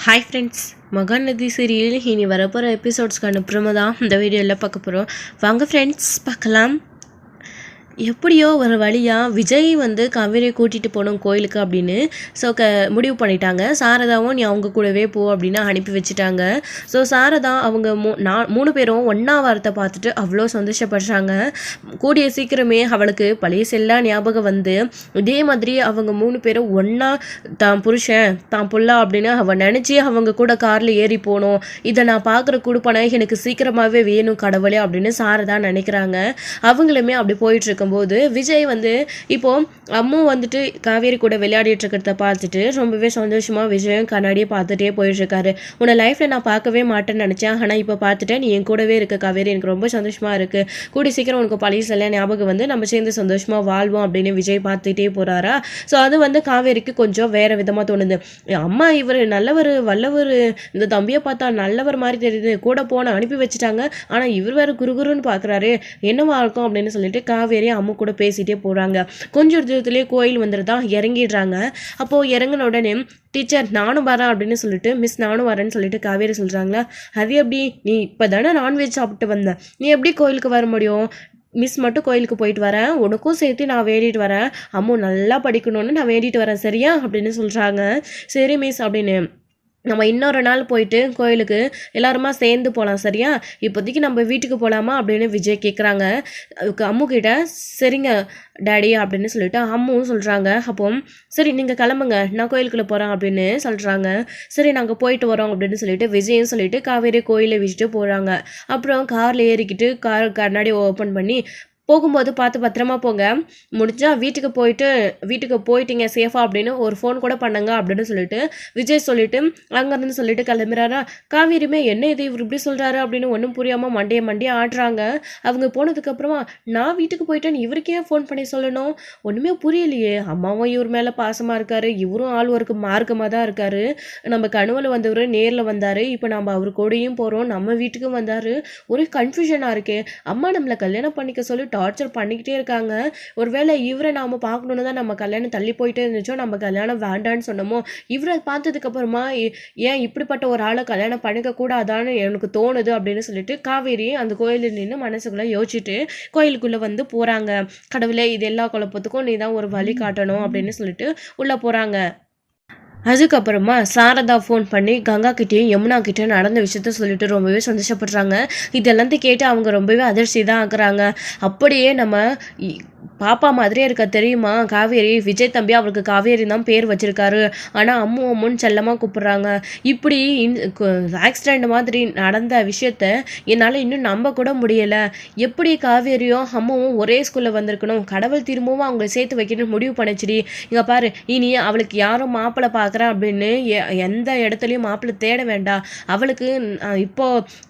Hi friends, Mahanadi serial இனி வரப்போகிற எபிசோட்ஸ்க்கான promo தான் இந்த வீடியோவில் பார்க்க போகிறோம். வாங்க ஃப்ரெண்ட்ஸ் பார்க்கலாம். எப்படியோ ஒரு வழியாக விஜய் காவேரியை கூட்டிகிட்டு போகணும் கோயிலுக்கு அப்படின்னு முடிவு பண்ணிட்டாங்க. சாரதாவும் நீ அவங்க கூடவே போ அப்படின்னு அனுப்பி வச்சுட்டாங்க. ஸோ சாரதா அவங்க 3 பேரும் ஒன்றா வாரத்தை பார்த்துட்டு அவ்வளோ சந்தோஷப்படுறாங்க. கூடிய சீக்கிரமே அவளுக்கு பழைய செல்லா ஞாபகம் இதே மாதிரி அவங்க 3 பேரும் ஒன்றா தான் புருஷன் தான் புள்ளா அப்படின்னு அவள் நினச்சி அவங்க கூட காரில் ஏறி போகணும். இதை நான் பார்க்குற கொடுப்பனை எனக்கு சீக்கிரமாகவே வேணும் கடவுளே அப்படின்னு சாரதா நினைக்கிறாங்க. அவங்களுமே அப்படி போயிட்டுருக்கும் போது விஜய் இப்போ அம்மு காவேரி கூட விளையாடிட்டு இருக்கிறத பார்த்துட்டு ரொம்பவே சந்தோஷமா விஜயும் கண்ணாடியை பார்த்துட்டே போயிட்டு இருக்காரு. உன்னை லைஃப்ல நான் பார்க்கவே மாட்டேன்னு நினைச்சேன், ஆனா இப்போ பார்த்துட்டேன், நீ என் கூடவே இருக்க காவேரி, எனக்கு ரொம்ப சந்தோஷமா இருக்கு. கூடி சீக்கிரம் உனக்கு பழைய செல்ல ஞாபகம் நம்ம சேர்ந்து சந்தோஷமா வாழ்வோம் அப்படின்னு விஜய் பார்த்துட்டே போறாரா. ஸோ அது காவேரிக்கு கொஞ்சம் வேற விதமா தோணுது. அம்மா இவர் நல்லவர் வல்லவர், இந்த தம்பியை பார்த்தா நல்லவர் மாதிரி தெரியுது, கூட போன அனுப்பி வச்சுட்டாங்க, ஆனா இவர் வேற குருகுருன்னு பாக்குறாரு, என்னவா இருக்கும் அப்படின்னு சொல்லிட்டு காவேரி அம்மா கூட பேசிட்டே போறாங்க. கொஞ்சம் தூரத்திலேயே கோயில் வந்துருதா, இறங்கிடுறாங்க. அப்போ இறங்கின உடனே டீச்சர் நானும் வரேன் அப்படின்னு சொல்லிட்டு மிஸ் நானும் வரேன்னு சொல்லிட்டு காவேரி சொல்றாங்களா. அது எப்படி, நீ இப்பதானே நான்வெஜ் சாப்பிட்டு வந்த, நீ எப்படி கோயிலுக்கு வர முடியும்? மிஸ் மட்டும் கோயிலுக்கு போயிட்டு வரேன், உனக்கும் சேர்த்து நான் வேண்டிட்டு வரேன், அம்மு நல்லா படிக்கணும்னு நான் வேண்டிட்டு வரேன், சரியா அப்படின்னு சொல்றாங்க. சரி மிஸ் அப்படின்னு நம்ம இன்னொரு நாள் போயிட்டு கோயிலுக்கு எல்லாருமா சேர்ந்து போகலாம், சரியா? இப்போதைக்கு நம்ம வீட்டுக்கு போகலாமா அப்படின்னு விஜய் கேட்குறாங்க அம்மு கிட்ட. சரிங்க டேடி அப்படின்னு சொல்லிட்டு அம்முவும் சொல்கிறாங்க. அப்போ சரி நீங்கள் கிளம்புங்க, நான் கோயிலுக்குள்ளே போகிறேன் அப்படின்னு சொல்கிறாங்க. சரி நாங்கள் போயிட்டு வரோம் அப்படின்னு சொல்லிட்டு விஜயும் சொல்லிட்டு காவேரி கோயிலை விட்டுட்டு போகிறாங்க. அப்புறம் காரில் ஏறிக்கிட்டு கார் கண்ணாடி ஓப்பன் பண்ணி போகும்போது பார்த்து பத்திரமா போங்க, முடிஞ்சா வீட்டுக்கு போயிட்டீங்க சேஃபா அப்படின்னு ஒரு ஃபோன் கூட பண்ணுங்க அப்படின்னு சொல்லிட்டு விஜய் சொல்லிட்டு அங்கேருந்து சொல்லிட்டு கிளம்புறாரா. காவேரியுமே என்ன இது இவர் இப்படி சொல்கிறாரு அப்படின்னு ஒன்றும் புரியாமல் மண்டையை ஆட்டுறாங்க. அவங்க போனதுக்கப்புறமா நான் வீட்டுக்கு போயிட்டேன்னு இவருக்கே ஃபோன் பண்ணி சொல்லணும், ஒன்றுமே புரியலையே. அம்மாவும் இவர் மேலே பாசமாக இருக்காரு, இவரும் ஆள் ஒருக்கு மார்க்கமாக தான் இருக்காரு. நம்ம கனவுல வந்தவர் நேரில் வந்தார், இப்போ நம்ம அவர் கூடயும் போகிறோம், நம்ம வீட்டுக்கும் வந்தார், ஒரே கன்ஃபியூஷனாக இருக்கே. அம்மா நம்மளை கல்யாணம் பண்ணிக்க சொல்லி டார்ச்சர் பண்ணிக்கிட்டே இருக்காங்க. ஒருவேளை இவரை நாம் பார்க்கணுன்னு தான் நம்ம கல்யாணம் தள்ளி போயிட்டே இருந்துச்சோ, நம்ம கல்யாணம் வேண்டான்னு சொன்னோமோ, இவரை பார்த்ததுக்கு அப்புறமா ஏன் இப்படிப்பட்ட ஒரு ஆளை கல்யாணம் பண்ணிக்க கூடாதான்னு எனக்கு தோணுது அப்படின்னு சொல்லிட்டு காவேரி அந்த கோயிலில் நின்று மனசுக்குள்ளே யோசிச்சுட்டு கோயிலுக்குள்ளே போகிறாங்க. கடவுளே, இது எல்லா குழப்பத்துக்கும் நீ தான் ஒரு வழி காட்டணும் அப்படின்னு சொல்லிட்டு உள்ளே போகிறாங்க. அதுக்கப்புறமா சாரதா ஃபோன் பண்ணி கங்கா கிட்டேயும் யமுனா கிட்டேயும் நடந்த விஷயத்த சொல்லிட்டு ரொம்பவே சந்தோஷப்படுறாங்க. இதெல்லாம் கேட்டு அவங்க ரொம்பவே அதிர்ச்சி தான் ஆக்குறாங்க. அப்படியே நம்ம பாப்பா மாதிரியே இருக்க தெரியுமா காவேரி, விஜய் தம்பி அவருக்கு காவேரி தான் பேர் வச்சிருக்காரு, ஆனால் அம்முன்னு செல்லமாக கூப்பிடுறாங்க. இப்படி ஆக்சிடெண்ட் மாதிரி நடந்த விஷயத்த என்னால் இன்னும் நம்ப கூட முடியலை. எப்படி காவேரியும் அம்மாவும் ஒரே ஸ்கூலில் வந்திருக்கணும், கடவுள் திரும்பவும் அவங்களை சேர்த்து வைக்கணும்னு முடிவு பண்ணிச்சிடி. இங்கே பாரு, இனி அவளுக்கு யாரும் மாப்பிள்ளை பார்க்குறேன் அப்படின்னு எந்த இடத்துலையும் மாப்பிள்ளை தேட வேண்டாம். அவளுக்கு இப்போ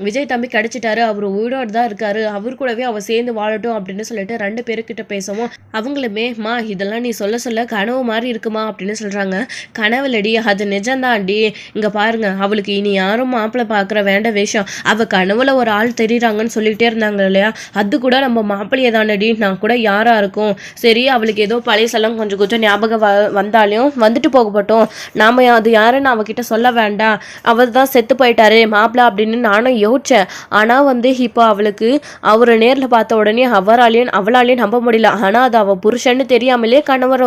விஜய் தம்பி கிடைச்சிட்டாரு, அவர் உயிரோடு தான் இருக்காரு, அவர் கூடவே அவள் சேர்ந்து வாழட்டும் அப்படின்னு சொல்லிட்டு 2 பேருக்கிட்ட பேசவும் அவங்களுமே மா இதெல்லாம் நீ சொல்ல கனவு மாதிரி இருக்குமா அப்படின்னு சொல்றாங்க. கனவுலடி, அது நிஜம்தான்டி. இங்க பாருங்க, அவளுக்கு இனி யாரும் மாப்பிள்ளை பார்க்குற வேண்ட விஷயம், அவ கனவுல ஒரு ஆள் தெரியுறாங்கன்னு சொல்லிட்டே இருந்தாங்க இல்லையா, அது கூட நம்ம மாப்பிள்ளையே தானடி, நான் கூட யாரா இருக்கும். சரி, அவளுக்கு ஏதோ பழைய செல்லம் கொஞ்சம் ஞாபகம் வந்தாலும் வந்துட்டு போகப்பட்டோம், நாம அது யாருன்னு அவகிட்ட சொல்ல வேண்டாம், அவர் தான் செத்து போயிட்டாரு மாப்பிள்ளை அப்படின்னு நானும் யோசிச்சேன். ஆனா இப்போ அவளுக்கு அவரை நேரில் பார்த்த உடனே அவளாலையும் நம்ப முடியல. ஆனால் அது அவள் புருஷன்னு தெரியாமலே கணவர்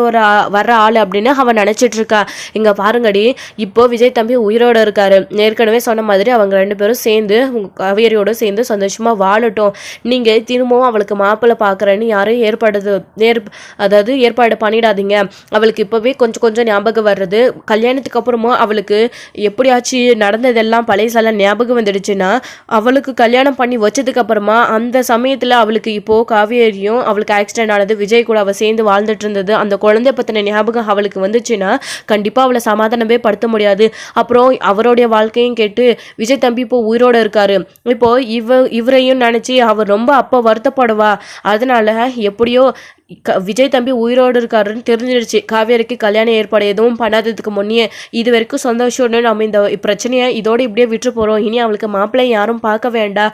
வர்ற ஆள் அப்படின்னு அவன் நினச்சிட்டு இருக்கா. இங்கே பாருங்கடி, இப்போ விஜய் தம்பி உயிரோடு இருக்காரு, ஏற்கனவே சொன்ன மாதிரி அவங்க 2 பேரும் சேர்ந்து காவேரியோடு சேர்ந்து சந்தோஷமாக வாழட்டும். நீங்கள் திரும்பவும் அவளுக்கு மாப்பிள்ளை பார்க்குறேன்னு யாரும் ஏற்பாடு பண்ணிடாதீங்க. அவளுக்கு இப்போவே கொஞ்சம் ஞாபகம் வர்றது, கல்யாணத்துக்கு அப்புறமும் அவளுக்கு எப்படியாச்சும் நடந்ததெல்லாம் பழைய சில ஞாபகம் வந்துடுச்சுன்னா, அவளுக்கு கல்யாணம் பண்ணி வச்சதுக்கு அப்புறமா அந்த சமயத்தில் அவளுக்கு இப்போது காவேரியும் அவளுக்கு ஆக்சிடென்ட் ஆனது, விஜய் கூட அவள் சேர்ந்து வாழ்ந்துட்டு இருந்தது, அந்த குழந்தை பற்றின ஞாபகம் அவளுக்கு வந்துச்சுன்னா கண்டிப்பாக அவளை சமாதானமே படுத்த முடியாது. அப்புறம் அவருடைய வாழ்க்கையும் கேட்டு விஜய் தம்பி இப்போ உயிரோடு இருக்காரு, இப்போ இவரையும் நினச்சி அவர் ரொம்ப அப்போ வருத்தப்படுவா. அதனால எப்படியோ விஜய் தம்பி உயிரோடு இருக்காருன்னு தெரிஞ்சிருச்சு. காவேரிக்கு கல்யாணம் ஏற்பாடு எதுவும் பண்ணாததுக்கு முன்னே இது வரைக்கும் சந்தோஷம்னு நம்ம இந்த பிரச்சனையை இதோடு இப்படியே விட்டு போகிறோம். இனி அவளுக்கு மாப்பிள்ளை யாரும் பார்க்க வேண்டாம்.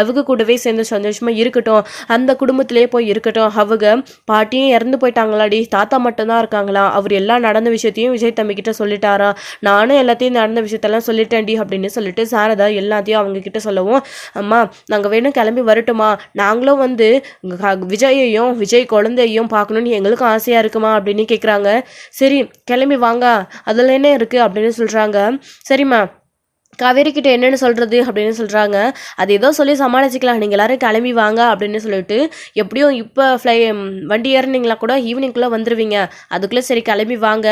அவங்க கூடவே சேர்ந்து சந்தோஷமாக இருக்கட்டும். அந்த குடும்பத்திலே போய் இருக்கட்டும். அவங்க பாட்டியும் இறந்து போயிட்டாங்களாடி, தாத்தா மட்டும்தான் இருக்காங்களா. அவர் எல்லாம் நடந்த விஷயத்தையும் விஜய் தம்பி கிட்ட சொல்லிட்டாரா. நானும் எல்லாத்தையும் நடந்த விஷயத்தெல்லாம் சொல்லிட்டேன்டி அப்படின்னு சொல்லிட்டு சாரதா எல்லாத்தையும் அவங்க கிட்ட சொல்லவும், அம்மா நாங்கள் வேணும் கிளம்பி வரட்டுமா, நாங்களும் வந்து விஜயையும் விஜய் குழந்தையும் பார்க்கணுன்னு எங்களுக்கும் ஆசையாக இருக்குமா அப்படின்னு கேட்குறாங்க. சரி கிளம்பி வாங்க, அதில் என்ன இருக்குது அப்படின்னு சொல்கிறாங்க. சரிம்மா காவேரி கிட்ட என்னென்னு சொல்கிறது அப்படின்னு சொல்கிறாங்க. அது ஏதோ சொல்லி சமாளிச்சிக்கலாம், நீங்கள் எல்லோரும் கிளம்பி வாங்க அப்படின்னு சொல்லிட்டு, எப்படியும் இப்போ வண்டி ஏறினீங்களா கூட ஈவினிங்குள்ளே வந்துடுவீங்க, அதுக்குள்ளே சரி கிளம்பி வாங்க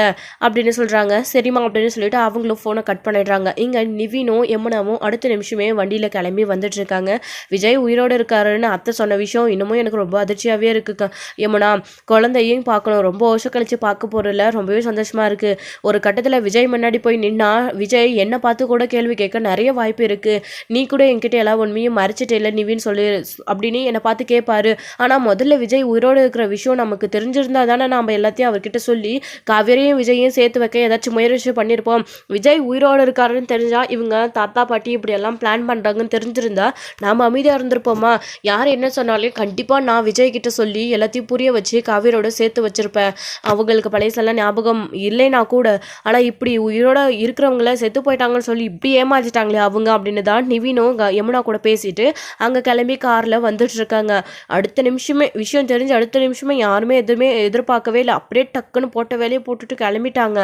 அப்படின்னு சொல்கிறாங்க. சரிம்மா அப்படின்னு சொல்லிட்டு அவங்களும் ஃபோனை கட் பண்ணிடுறாங்க. இங்கே நிவினும் யமுனாவும் அடுத்த நிமிஷமே வண்டியில் கிளம்பி வந்துட்டுருக்காங்க. விஜய் உயிரோடு இருக்காருன்னு அத்தை சொன்ன விஷயம் இன்னமும் எனக்கு ரொம்ப அதிர்ச்சியாகவே இருக்குது. யமுனா குழந்தையும் பார்க்கணும், ரொம்ப வருஷம் கழித்து பார்க்க போகிறதில்ல, ரொம்பவே சந்தோஷமாக இருக்குது. ஒரு கட்டத்தில் விஜய் முன்னாடி போய் நின்னா விஜய் என்னை பார்த்து கூட கேள்வி கேட்க நிறைய வாய்ப்பு இருக்கு. நீ கூட என்கிட்ட எல்லா உண்மையும் மறைச்சிட்டே இல்லை நிவின்னு சொல்லி அப்படின்னு என்னை பார்த்து கேட்பாரு. ஆனால் முதல்ல விஜய் உயிரோடு இருக்கிற விஷயம் நமக்கு தெரிஞ்சிருந்தா தானே நம்ம எல்லாத்தையும் அவர்கிட்ட சொல்லி காவேரியும் விஜயையும் சேர்த்து வைக்க ஏதாச்சும் முயற்சி பண்ணியிருப்போம். விஜய் உயிரோடு இருக்காருன்னு தெரிஞ்சா இவங்க தாத்தா பாட்டி இப்படி எல்லாம் பிளான் பண்ணுறாங்கன்னு தெரிஞ்சிருந்தா நாம் அமைதியாக இருந்திருப்போமா. யார் என்ன சொன்னாலும் கண்டிப்பாக நான் விஜய் கிட்ட சொல்லி எல்லாத்தையும் புரிய வச்சு காவேரியோட சேர்த்து வச்சிருப்பேன். அவங்களுக்கு பழையசெல்லாம் ஞாபகம் இல்லைனா கூட, ஆனால் இப்படி உயிரோட இருக்கிறவங்கள செத்து போயிட்டாங்கன்னு சொல்லி இப்படி ஏமாத்திட்டாங்களே அவங்க அப்படின்னு தான் நிவினும் யமுனா கூட பேசிட்டு அங்கே கிளம்பி காரில் வந்துட்டு இருக்காங்க. அடுத்த நிமிஷமே விஷயம் தெரிஞ்சு அடுத்த நிமிஷமே யாருமே எதுவுமே எதிர்பார்க்கவே இல்லை. அப்படியே டக்குன்னு போட்ட வேலையை போட்டுட்டு கிளம்பிட்டாங்க.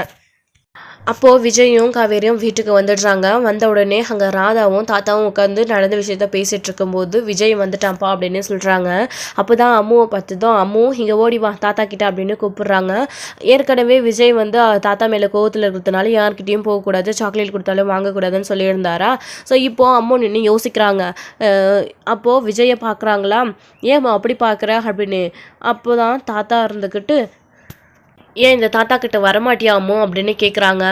அப்போது விஜயும் காவேரியும் வீட்டுக்கு வந்துடுறாங்க. வந்த உடனே அங்கே ராதாவும் தாத்தாவும் உட்காந்து நடந்த விஷயத்த பேசிகிட்டு இருக்கும்போது விஜய் வந்துட்டான்ப்பா அப்படின்னு சொல்கிறாங்க. அப்போ தான் அம்முவை பார்த்துதான் அம்மு இங்கே ஓடி வா தாத்தா கிட்ட அப்படின்னு கூப்பிடுறாங்க. ஏற்கனவே விஜய் வந்து தாத்தா மேலே கோவத்தில் இருக்கிறதுனால யார்கிட்டையும் போகக்கூடாது, சாக்லேட் கொடுத்தாலும் வாங்கக்கூடாதுன்னு சொல்லியிருந்தாரா. ஸோ இப்போது அம்மு நின்று யோசிக்கிறாங்க. அப்போது விஜயை பார்க்குறாங்களா, ஏம்மா அப்படி பார்க்குற அப்படின்னு. அப்போ தான் தாத்தா இருந்துக்கிட்டு ஏன் இந்த தாத்தா கிட்ட வரமாட்டியாமோ அப்படின்னு கேட்குறாங்க.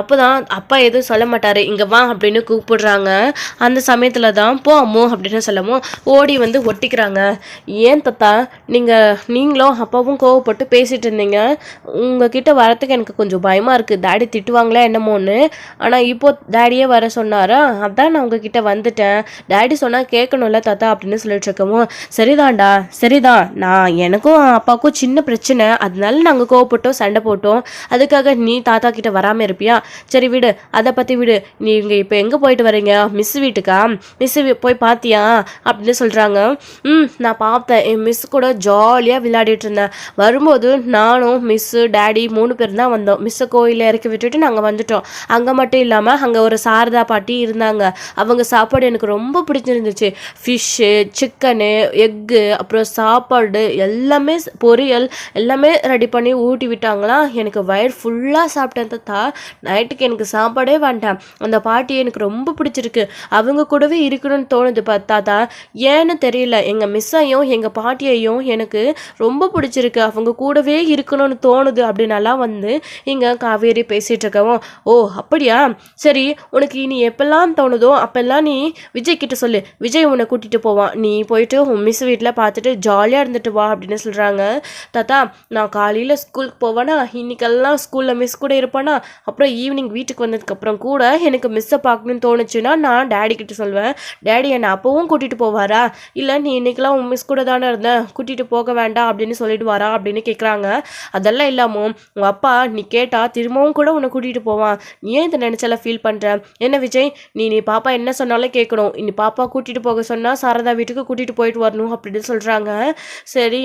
அப்போ தான் அப்பா எதுவும் சொல்ல மாட்டார், இங்கே வா அப்படின்னு கூப்பிடுறாங்க. அந்த சமயத்தில் தான் போ அம்மோ அப்படின்னு சொல்லமோ ஓடி வந்து ஒட்டிக்கிறாங்க. ஏன் தாத்தா நீங்களும் அப்பாவும் கோவப்பட்டு பேசிகிட்டு இருந்தீங்க, உங்ககிட்ட வரத்துக்கு எனக்கு கொஞ்சம் பயமாக இருக்குது, டேடி திட்டுவாங்களா என்னமோன்னு. ஆனால் இப்போது டேடியே வர சொன்னாரா, அதான் நான் உங்ககிட்ட வந்துட்டேன், டேடி சொன்னால் கேட்கணும்ல தாத்தா அப்படின்னு சொல்லிட்டு இருக்கவும், சரிதான்டா சரிதான், நான் எனக்கும் அப்பாவுக்கும் சின்ன பிரச்சனை, அதனால நாங்கள் கோவப்பட்டோம் சண்டை போட்டோம், அதுக்காக நீ தாத்தா கிட்ட வராமல் இருப்பியா. சரி விடு, அதை பற்றி விடு. நீங்கள் இப்போ எங்கே போயிட்டு வரீங்க, மிஸ் வீட்டுக்கா, மிஸ் போய் பார்த்தியா அப்படின்னு சொல்கிறாங்க. நான் பார்த்தேன், என் மிஸ் கூட ஜாலியாக விளையாடிட்டு இருந்தேன். வரும்போது நானும் மிஸ்ஸு டேடி 3 பேர் தான் வந்தோம். மிஸ்ஸை கோயிலில் இறக்கி விட்டுட்டு நாங்கள் வந்துட்டோம். அங்கே மட்டும் இல்லாமல் அங்கே ஒரு சாரதா பாட்டி இருந்தாங்க. அவங்க சாப்பாடு எனக்கு ரொம்ப பிடிச்சிருந்துச்சு. ஃபிஷ்ஷு, சிக்கனு, எக்கு, அப்புறம் சாப்பாடு எல்லாமே, பொரியல் எல்லாமே ரெடி பண்ணி ஊட்டி விட்டாங்களா. எனக்கு வயிறு ஃபுல்லாக சாப்பிட்டேன் தாத்தா. நைட்டுக்கு எனக்கு சாப்பாடே வேண்டாம். அந்த பாட்டி எனக்கு ரொம்ப பிடிச்சிருக்கு, அவங்க கூடவே இருக்கணும்னு தோணுது தாத்தா. ஏன்னு தெரியல, எங்கள் மிஸ்ஸையும் எங்கள் பாட்டியையும் எனக்கு ரொம்ப பிடிச்சிருக்கு, அவங்க கூடவே இருக்கணும்னு தோணுது அப்படின்னலாம் வந்து இங்கே காவேரி பேசிகிட்டு இருக்கவும், ஓ அப்படியா, சரி உனக்கு இனி எப்பெல்லாம் தோணுதோ அப்பெல்லாம் நீ விஜய் கிட்ட சொல்லு, விஜய் உன்னை கூட்டிகிட்டு போவான், நீ போயிட்டு உன் மிஸ் வீட்டில் பார்த்துட்டு ஜாலியாக இருந்துட்டு வா அப்படின்னு சொல்கிறாங்க. தாத்தா நான் காலையில் ஸ்கூலுக்கு போவேனா, இன்னைக்கெல்லாம் ஸ்கூலில் மிஸ் கூட இருப்பேனா, அப்புறம் ஈவினிங் வீட்டுக்கு வந்ததுக்கப்புறம் கூட எனக்கு மிஸ்ஸை பார்க்கணுன்னு தோணுச்சுன்னா நான் டேடி கிட்ட சொல்வேன், டேடி என்னை அப்பவும் கூட்டிகிட்டு போவாரா, இல்லை நீ இன்னைக்கெல்லாம் உன் மிஸ் கூட தானே இருந்தேன், கூட்டிகிட்டு போக வேண்டாம் அப்படின்னு சொல்லிட்டு வரா அப்படின்னு கேட்குறாங்க. அதெல்லாம் இல்லாமல் உங்கள் அப்பா நீ கேட்டால் திரும்பவும் கூட உன்னை கூட்டிகிட்டு போவான், நீ ஏன் இதை நினச்சாலாம் ஃபீல் பண்ணுற, என்ன விஜய் நீ பாப்பா என்ன சொன்னாலும் கேட்கணும், இனி பாப்பா கூட்டிகிட்டு போக சொன்னால் சாரதா வீட்டுக்கு கூட்டிகிட்டு போயிட்டு வரணும் அப்படின்னு சொல்கிறாங்க. சரி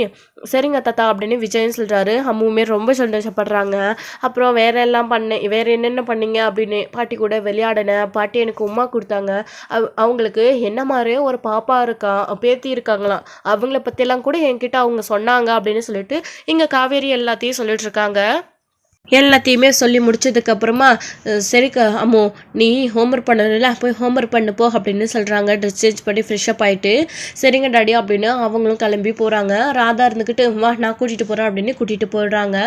சரிங்க தாத்தா அப்படின்னு விஜயன் சொல்கிறாரு. அம்முமே ரொம்ப சந்தோஷப்படுறாங்க. அப்புறம் வேறு என்னென்ன பண்ணீங்க அப்படின்னு பாட்டி கூட விளையாடினேன், பாட்டி எனக்கு உமா கொடுத்தாங்க, அவங்களுக்கு என்ன மாதிரியே ஒரு பாப்பா பேத்தி இருக்காங்களாம், அவங்கள பற்றியெல்லாம் கூட என்கிட்ட அவங்க சொன்னாங்க அப்படின்னு சொல்லிட்டு இங்கே காவேரி எல்லாத்தையும் சொல்லிட்டு இருக்காங்க. எல்லாத்தையுமே சொல்லி முடிச்சதுக்கப்புறமா சரிக்கா அம்மோ நீ ஹோம்ஒர்க் பண்ணல போய் ஹோம்ஒர்க் பண்ணுப்போ அப்படின்னு சொல்கிறாங்க. ட்ரெஸ் சேஞ்ச் பண்ணி ஃப்ரெஷ்அப் ஆகிட்டு சரிங்க டாடி அப்படின்னு அவங்களும் கிளம்பி போகிறாங்க. ராதா இருந்துக்கிட்டு வா நான் கூட்டிகிட்டு போகிறேன் அப்படின்னு கூட்டிகிட்டு போயிடுறாங்க.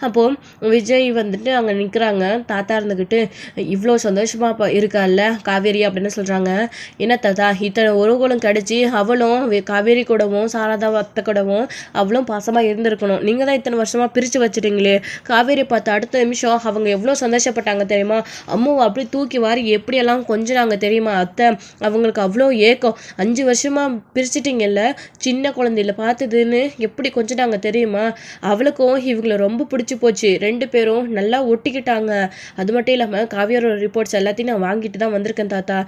அப்போது விஜய் வந்துட்டு அங்கே நிற்கிறாங்க. தாத்தா இருந்துக்கிட்டு இவ்வளோ சந்தோஷமாக இருக்கால்ல காவேரி அப்படின்னு சொல்கிறாங்க. என்ன தாத்தா இத்தனை உறவுகளும் கிடச்சி அவளும் காவேரி கூடவும் சாரதா அத்தை கூடவும் அவளும் பாசமாக இருந்திருக்கணும். நீங்கள் தான் இத்தனை வருஷமாக பிரித்து வச்சுட்டீங்களே. காவேரி பார்த்து அடுத்த நிமிஷம் அவங்க எவ்வளோ சந்தோஷப்பட்டாங்க தெரியுமா? அம்மாவை அப்படி தூக்கி வாரி எப்படியெல்லாம் கொஞ்சினாங்க தெரியுமா அத்தை. அவங்களுக்கு அவ்வளோ ஏக்கம். 5 வருஷமாக பிரிச்சிட்டிங்கல்ல, சின்ன குழந்தையில பார்த்ததுன்னு எப்படி கொஞ்சினாங்க தெரியுமா? அவளுக்கும் இவங்களை ரொம்ப பிடிச்சி போச்சு. 2 பேரும் நல்லா ஒட்டிக்கிட்டாங்க. அது மட்டும் இல்லாமல் காவியோட ரிப்போர்ட்ஸ் எல்லாத்தையும் நான் வாங்கிட்டு தான் வந்திருக்கேன் தாத்தா.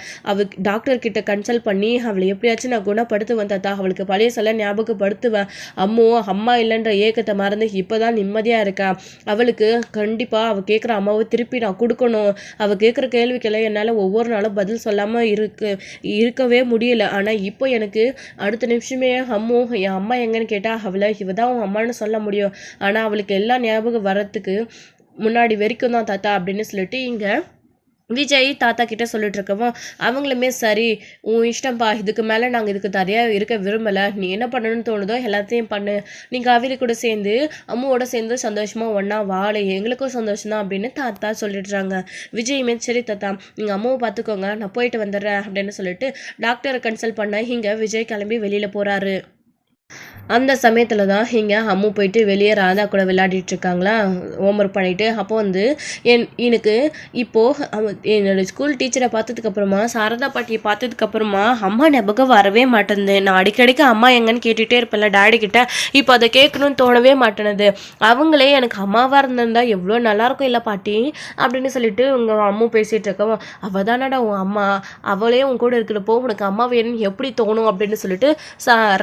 டாக்டர் கிட்ட கன்சல்ட் பண்ணி அவளை எப்படியாச்சும் நான் குணப்படுத்துவேன் தாத்தா. அவளுக்கு பழைய சொல்ல ஞாபகப்படுத்துவேன். அம்மா இல்லைன்ற ஏக்கத்தை மறந்து இப்போதான் நிம்மதியாக இருக்கா. அவளுக்கு கண்டிப்பாக அவள் கேட்குற அம்மாவை திருப்பி நான் கொடுக்கணும். அவள் கேட்குற கேள்விக்கெல்லாம் என்னால் ஒவ்வொரு நாளும் பதில் சொல்லாமல் இருக்கவே முடியல. ஆனால் இப்போ எனக்கு அடுத்த நிமிஷமே என் அம்மா எங்கன்னு கேட்டால் அவளை இவ தான் உன் அம்மானு சொல்ல முடியும். ஆனால் அவளுக்கு எல்லாம் ஞாபகம் வர்றதுக்கு முன்னாடி வரைக்கும் தான் தாத்தா அப்படின்னு சொல்லிட்டு இங்கே விஜய் தாத்தா கிட்ட சொல்லிட்டு இருக்கவும் அவங்களுமே சரி உன் இஷ்டம்ப்பா, இதுக்கு மேலே நாங்கள் இதுக்கு தரையாக இருக்க விரும்பலை. நீ என்ன பண்ணணும்னு தோணுதோ எல்லாத்தையும் பண்ணு. நீ காவேரி கூட சேர்ந்து அம்மாவோட சேர்ந்து சந்தோஷமாக ஒன்றா வாழை, எங்களுக்கும் சந்தோஷம் தான் அப்படின்னு தாத்தா சொல்லிடுறாங்க. விஜயுமே சரி தாத்தா நீங்கள் அம்மாவை பார்த்துக்கோங்க, நான் போயிட்டு வந்துடுறேன் அப்படின்னு சொல்லிட்டு டாக்டரை கன்சல்ட் பண்ண இங்கே விஜய் கிளம்பி வெளியில் போகிறாரு. அந்த சமயத்தில் தான் இங்கே அம்மு போயிட்டு வெளியே ராதா கூட விளையாடிட்டு இருக்காங்களா ஹோம்ஒர்க் பண்ணிவிட்டு. அப்போ வந்து எனக்கு இப்போது என்னோடய ஸ்கூல் டீச்சரை பார்த்ததுக்கப்புறமா சாரதா பாட்டியை பார்த்ததுக்கப்புறமா அம்மா ஞாபகம் வரவே மாட்டேங்குது. நான் அடிக்கடிக்கு அம்மா எங்கன்னு கேட்டுகிட்டே இருப்பேன்ல டாடி கிட்ட, இப்போ அதை கேட்கணும்னு தோணவே மாட்டேனுது. அவங்களே எனக்கு அம்மாவாக இருந்திருந்தா எவ்வளோ நல்லாயிருக்கும் இல்லை பாட்டி அப்படின்னு சொல்லிட்டு உங்கள் அம்மு பேசிகிட்டு இருக்கவும் அவள் தானடா உன் அம்மா, அவளே உன் கூட இருக்கிறப்போ உனக்கு அம்மா வேணும்னு எப்படி தோணும் அப்படின்னு சொல்லிட்டு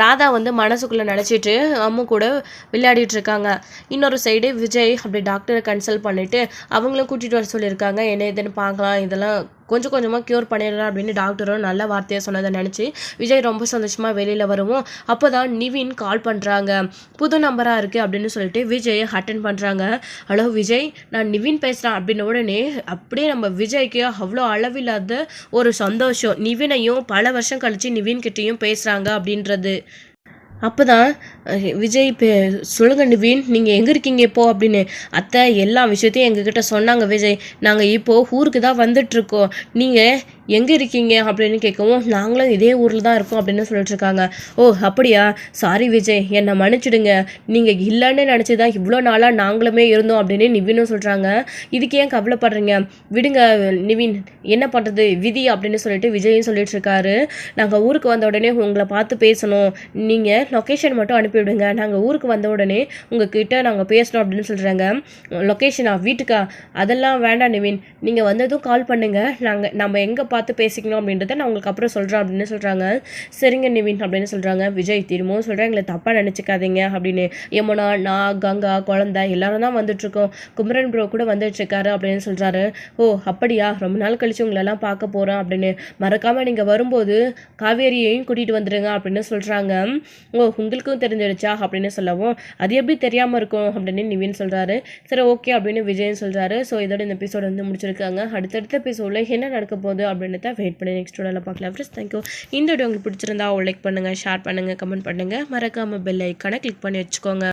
ராதா வந்து மனசுக்குள்ளே நினச்சிட்டு அம்மு கூட விளையாடிட்டு இருக்காங்க. இன்னொரு சைடு விஜய் அப்படி டாக்டரை கன்சல்ட் பண்ணிட்டு அவங்களும் கூட்டிகிட்டு வர சொல்லியிருக்காங்க. என்ன இதுன்னு பார்க்கலாம், இதெல்லாம் கொஞ்சம் கொஞ்சமாக க்யூர் பண்ணிடலாம் அப்படின்னு டாக்டரும் நல்ல வார்த்தையாக சொன்னதை நினச்சி விஜய் ரொம்ப சந்தோஷமாக வெளியில் வருவோம். அப்போ தான் நிவின் கால் பண்ணுறாங்க. புது நம்பராக இருக்குது அப்படின்னு சொல்லிட்டு விஜய் அட்டன் பண்ணுறாங்க. ஹலோ விஜய், நான் நிவின் பேசுகிறேன் அப்படின்ன உடனே அப்படியே நம்ம விஜய்க்கு அவ்வளோ அளவில்லாத ஒரு சந்தோஷம். நிவினையும் பல வருஷம் கழித்து நிவின் கிட்டேயும் பேசுகிறாங்க அப்படின்றது. அப்போ தான் விஜய் சொல்லுங்கள் நிவின், நீங்கள் எங்கே இருக்கீங்க இப்போது அப்படின்னு. அத்தை எல்லா விஷயத்தையும் எங்ககிட்ட சொன்னாங்க விஜய். நாங்கள் இப்போது ஊருக்கு தான் வந்துட்டுருக்கோம். நீங்கள் எங்கே இருக்கீங்க அப்படின்னு கேட்கவும் நாங்களும் இதே ஊரில் தான் இருக்கோம் அப்படின்னு சொல்லிட்டுருக்காங்க. ஓ அப்படியா, சாரி விஜய், என்னை மன்னிச்சிடுங்க. நீங்கள் இல்லைன்னு நினச்சி தான் இவ்வளோ நாளாக நாங்களுமே இருந்தோம் அப்படின்னு நிவினும் சொல்கிறாங்க. இதுக்கு ஏன் கவலைப்படுறீங்க, விடுங்க நிவின், என்ன பண்ணுறது விதி அப்படின்னு சொல்லிட்டு விஜயும் சொல்லிட்டுருக்காரு. நாங்கள் ஊருக்கு வந்த உடனே உங்களை பார்த்து பேசணும், நீங்கள் லொக்கேஷன் மட்டும் அனுப்பிவிடுங்க, நாங்கள் ஊருக்கு வந்த உடனே உங்ககிட்ட நாங்கள் பேசணும் அப்படின்னு சொல்கிறாங்க. லொக்கேஷனா, வீட்டுக்கா, அதெல்லாம் வேண்டாம் நிவின், நீங்கள் வந்ததும் கால் பண்ணுங்கள், நம்ம எங்கே பார்த்து பேசிக்கணும் அப்படின்றத நான் உங்களுக்கு அப்புறம் சொல்கிறேன் அப்படின்னு சொல்கிறாங்க. சரிங்க நிவின் அப்படின்னு சொல்கிறாங்க. விஜய் திரும்பவும் சொல்கிறேன், எங்களை தப்பாக நினச்சிக்காதீங்க அப்படின்னு. யமுனா, நான், கங்கா, குழந்தை எல்லாரும் தான் வந்துட்டுருக்கோம், குமரன் ப்ரோ கூட வந்துட்டுருக்காரு அப்படின்னு சொல்கிறாரு. ஓ அப்படியா, ரொம்ப நாள் கழிச்சு உங்களெல்லாம் பார்க்க போகிறோம் அப்படின்னு. மறக்காமல் நீங்கள் வரும்போது காவேரியையும் கூட்டிகிட்டு வந்துடுங்க அப்படின்னு சொல்கிறாங்க. ஓ உங்களுக்கும் தெரிஞ்சிடுச்சா அப்படின்னு சொல்லவும் அது எப்படி தெரியாமல் இருக்கும் அப்படின்னு நிவின் சொல்கிறாரு. சரி ஓகே அப்படின்னு விஜயன் சொல்கிறாரு. ஸோ இதோட இந்த எபிசோட் வந்து முடிச்சிருக்காங்க. அடுத்தடுத்த எபிசோடில் என்ன நடக்க போகுது அப்படின்னு தான் வெயிட் பண்ணி நெக்ஸ்ட் வீடியோவில் பார்க்கலாம். Friends thank you. இந்த வீடியோ உங்களுக்கு பிடிச்சிருந்தா லைக் பண்ணுங்கள், ஷேர் பண்ணுங்கள், கமெண்ட் பண்ணுங்கள், மறக்காமல் பெல் ஐக்கானை கிளிக் பண்ணி வச்சுக்கோங்க.